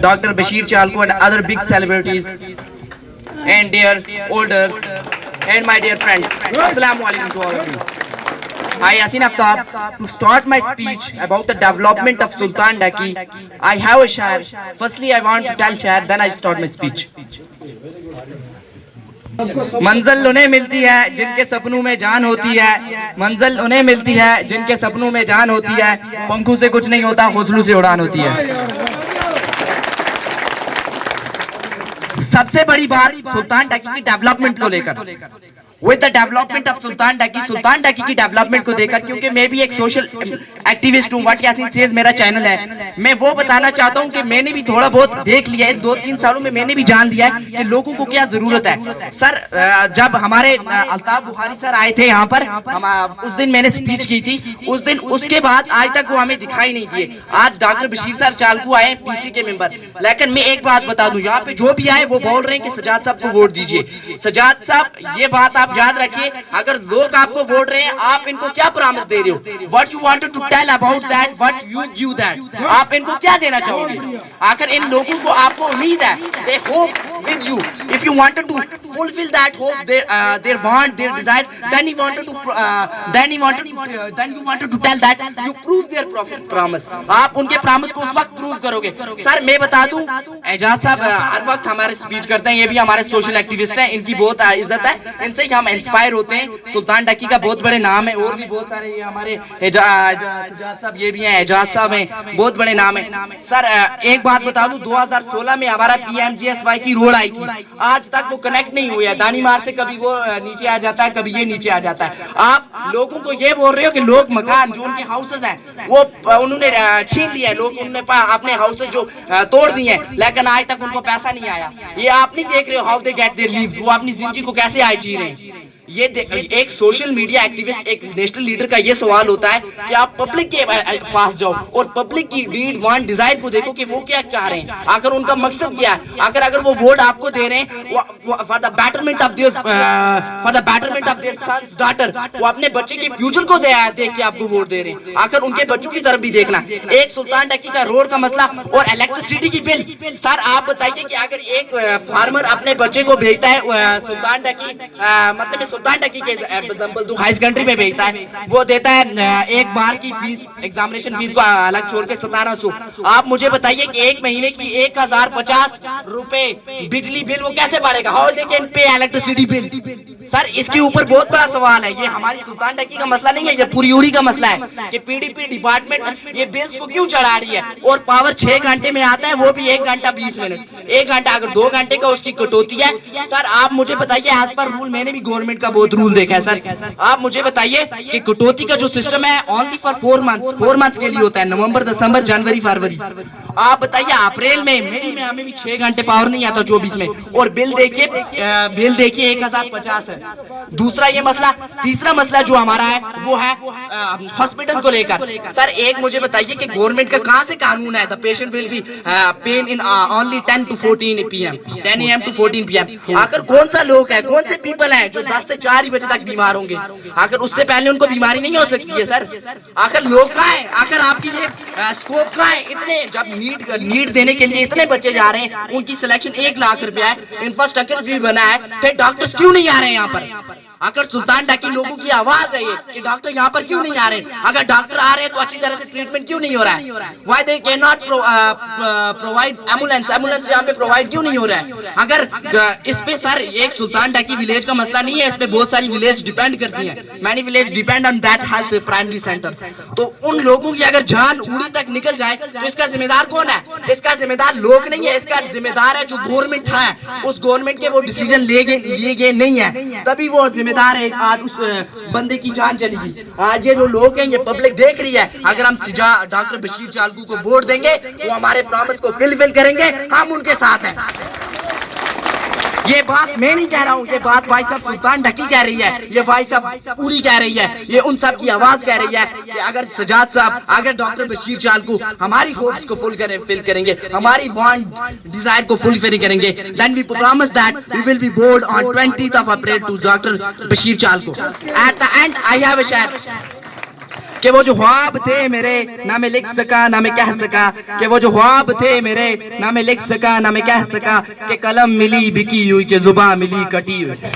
Dr. Bashir Chalku and other big celebrities and dear elders and my dear friends. Assalamu alaikum to all of you. I, Yasin Aftab, to start my speech about the development of Sultan Daki, I have a share. Firstly, I want to tell share, then I start my speech. मंजिल उन्हें मिलती है जिनके सपनों में जान होती है, मंजिल उन्हें मिलती है जिनके सपनों में जान होती है, पंखों से कुछ नहीं होता, हौसलों से उड़ान होती है। सबसे बड़ी बात सुल्तान डकी की डेवलपमेंट को लेकर, with the development of sultan डकी की डेवलपमेंट को देखकर, क्योंकि मैं भी एक सोशल एक्टिविस्ट हूँ, व्हाट यासीन सेज मेरा चैनल है, मैं वो बताना चाहता हूँ कि मैंने भी थोड़ा बहुत देख लिया है, 2-3 सालों में मैंने भी जान लिया है कि लोगों को क्या जरूरत है। सर जब हमारे अल्ताफ बुखारी सर आए थे यहाँ पर, उस दिन मैंने स्पीच की थी, उस दिन उसके बाद आज तक वो हमें दिखाई नहीं दिए। आज डॉक्टर बशीर सर चालकू आए पीसी के मेंबर, लेकिन मैं एक बात बता दूं, यहाँ पे जो भी आए वो बोल रहे हैं कि सजाद साहब को वोट दीजिए। सजाद साहब ये बात आप याद रखिए, अगर लोग आपको वोट रहे हैं, आप इनको क्या प्रॉमिस दे रहे हो? What you wanted to tell about that, what you give that, आप इनको क्या देना चाहोगे? आखिर इन लोगों को आपको उम्मीद है, they hope with you, if you wanted to fulfill that hope, their want, their desire, then you wanted to tell that you prove their promise, आप उनके प्रॉमिस को उस वक्त प्रूव करोगे। सर मैं बता दूं, एजाज साहब हर वक्त हमारे स्पीच करते हैं, ये भी हमारे सोशल एक्टिविस्ट हैं, इनकी बहुत इज्जत है, इनसे ही हम इंस्पायर होते हैं। सुल्तान डकी का बहुत बड़े नाम है, और भी बहुत सारे ये हमारे सजाद साहब ये भी हैं, एजाज साहब हैं, बहुत बड़े नाम है। सर एक बात बता दूं, 2016 में हमारा PMGSY की रोड आई थी, आज तक वो कनेक्ट नहीं हुआ है, दानी मार से कभी वो नीचे आ जाता है, कभी ये नीचे आ जाता है। आप लोगों को ये बोल रहे हो कि लोग मकान जो उनके हाउसेस हैं वो उन्होंने छीन लिया है, लोग उन्होंने अपने हाउसेस जो तोड़ दिए हैं, लेकिन आज तक उनको पैसा नहीं आया। ये आप नहीं देख रहे हो how they get their leave, वो अपनी जिंदगी को कैसे आज जी रहे हैं। ये एक सोशल मीडिया एक्टिविस्ट, एक नेशनल लीडर का ये सवाल होता है कि आप पब्लिक के पास जाओ और पब्लिक की नीड वांट डिजायर को देखो कि वो क्या चाह रहे हैं, आखिर उनका मकसद क्या है। अगर वो वोट आपको दे रहे हैं for the betterment of their sons daughter, वो अपने बच्चे के फ्यूचर को देख के आपको वोट दे रहे हैं, आखिर उनके बच्चों की तरफ भी देखना। एक सुल्तान डकी का रोड का मसला और इलेक्ट्रिसिटी की बिल, सर आप बताइए कि अगर एक फार्मर अपने बच्चे को भेजता है सुल्तान डकी, मतलब सुल्तान डकी के एग्जांपल दूं, हाई सेकेंडरी में भेजता है, वो देता है एक बार की फीस, एग्जामिनेशन फीस को अलग छोड़ के 1700। आप मुझे बताइए कि एक महीने की 1050 रुपए बिजली बिल वो कैसे भरेगा? How they can pay electricity bill? Sir इसके ऊपर बहुत बड़ा सवाल है। ये हमारी सुल्तान डकी का मसला नहीं है, ये पूरी यूडी का मसला है कि PDP डिपार्टमेंट ये बिल्स को क्यों चढ़ा रही है, और पावर 6 घंटे में आता है, वो भी 1 घंटा 20 मिनट, 1 घंटा अगर 2 घंटे का उसकी कटौती है। सर आप मुझे बताइए, एज पर रूल, मैंने भी गवर्नमेंट का बहुत रूल देखा है सर, आप मुझे बताइए कि कटौती का जो सिस्टम है ओनली फॉर 4 मंथ्स के लिए होता है, नवंबर, दिसंबर, जनवरी, फरवरी। आप बताइए अप्रैल में हमें भी 6 घंटे पावर नहीं आता 24 में, और बिल देखिए 1050 है। दूसरा ये मसला, तीसरा मसला जो हमारा है वो है हॉस्पिटल को लेकर। सर एक मुझे बताइए कि गवर्नमेंट का कहां से कानून है, the patient will be pain in only 10 to 14 PM, 10 AM to 14 PM। आखिर कौन सा लोग है, कौन से पीपल है जो 10 से 4 बजे तक बीमार होंगे? आखिर उससे पहले उनको बीमारी नहीं हो सकती है सर? आखिर लोग कहाँ है, आखिर आपकी ये स्कोप कहाँ है? इतने जब नीट देने के लिए इतने बच्चे जा रहे हैं, उनकी सिलेक्शन 1 लाख रुपया है, इंफ्रास्ट्रक्चर भी बना है, फिर डॉक्टर्स क्यों नहीं आ रहे हैं यहाँ पर? आखिर सुल्तान डकी लोगों की आवाज है ये कि डॉक्टर यहाँ पर क्यों नहीं आ रहे? अगर डॉक्टर आ रहे हैं तो अच्छी तरह से ट्रीटमेंट क्यों नहीं हो रहा है? Why they cannot provide ambulance यहाँ पे प्रोवाइड क्यों नहीं हो रहा है? अगर इस पे सर एक सुल्तान डकी विलेज का मसला नहीं है, इस पे बहुत सारी विलेज डिपेंड करती है, many village depend on that health primary centre. तो उन लोगों की अगर जान उड़ी तक निकल जाए तो इसका जिम्मेदार कौन है? इसका जिम्मेदार लोग नहीं है, इसका जिम्मेदार है जो गवर्नमेंट है, उस गवर्नमेंट के वो डिसीजन लिए गए नहीं है, तभी वो जिम्मेदार है। आज उस बंदे की जान चलेगी। आज ये जो लोग हैं, ये पब्लिक देख रही है, अगर हम डॉक्टर बशीर चालकू को वोट देंगे, वो हमारे प्रॉमिस को फिल करेंगे, हम उनके साथ हैं। ये बात मैं नहीं कह रहा हूँ, ये बात भाई साहब सुल्तान डकी कह रही है, ये भाई साहब पूरी कह रही है, ये उन सब की आवाज कह रही है कि अगर सजाद साहब, अगर डॉक्टर बशीर चालकू हमारी होप्स को फिल करेंगे, हमारी वांट डिजायर को फुलफिल करेंगे, then we promise that we will be board on 20th of April to doctor Bashir Chalku. At the end I have a share कि वो जो ख्वाब थे मेरे ना मैं लिख सका ना मैं कह सका, कि वो जो ख्वाब थे मेरे ना मैं लिख सका ना मैं कह सका, कि कलम मिली बिकी हुई कि जुबान मिली कटी हुई।